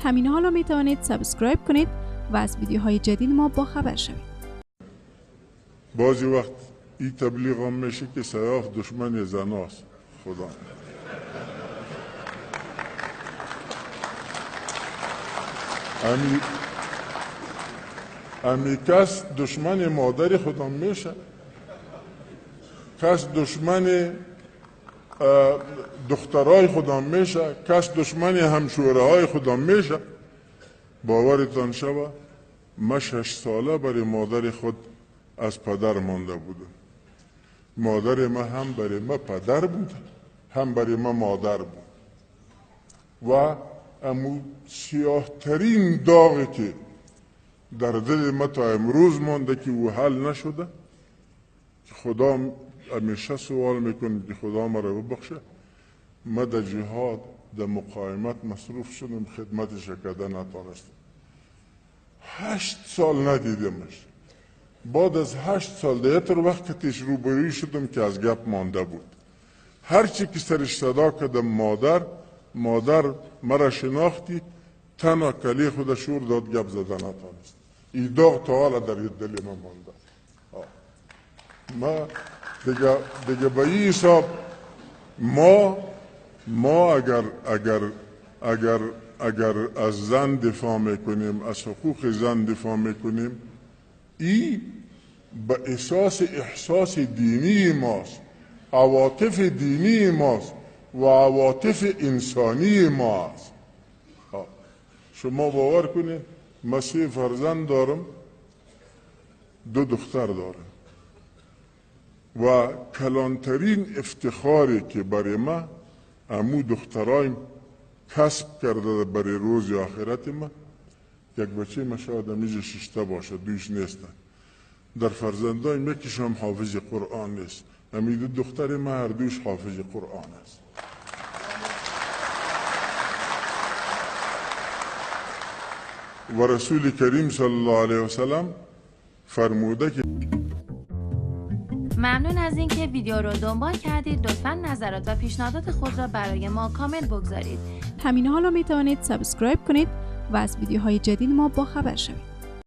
همین حالا می توانید سابسکرایب کنید و از ویدیوهای جدید ما با خبر شوید. بعضی وقت این تبلیغ هم میشه که سیاف دشمن زناست. خدا امی کس دشمن مادر خودم میشه، کس دشمن دخترای خودم میشه، کس دشمن همشورهای خودم میشه. باورتان شود من 6 ساله برای مادر خود از پدر مانده بودم. مادر ما هم برای ما پدر بود، هم برای ما مادر بود. و امو سیاه ترین داغی که در دل ما تا امروز مانده که او حل نشده، که خدا همیشه سوال میکنه که خدا ما را ببخشه. ما در جهاد در مقاومت مصروف شدم، خدمتش کرده نتانستم. 8 سال ندیدمش. بعد از 8 سال دیگر وقت که تیش روبروی شدم که از گپ مانده بود. هرچی که سرش صدا کردم مادر مرا شناختی، تنها کلی خود شور داد، گپ زده نتانست. این داغ تا حالا در دل ما مانده. ما دیگه به این حساب ما اگر از زن دفاع میکنیم، از حقوق زن دفاع میکنیم، این به احساس دینی ماست، عواطف دینی ماست و عواطف انسانی ماست. شما باور کنید من 3 فرزند دارم، 2 دختر دارم و کلانترین افتخاری که برای من امو دخترایم کسب کرده برای روز آخرت ما، یک بچه ما شاید همیشه 6 باشه، 2 نیستن. در فرزندایم یکیش هم حافظ قرآن نیست. همین 2 دختر ما هر دوش حافظ قرآن است. و رسول کریم صلی الله علیه و سلم فرموده که ممنون از اینکه ویدیو رو دنبال کردید. لطفاً نظرات و پیشنهادات خود را برای ما کامنت بگذارید. همین حالا می توانید سابسکرایب کنید و از ویدیوهای جدید ما با خبر شوید.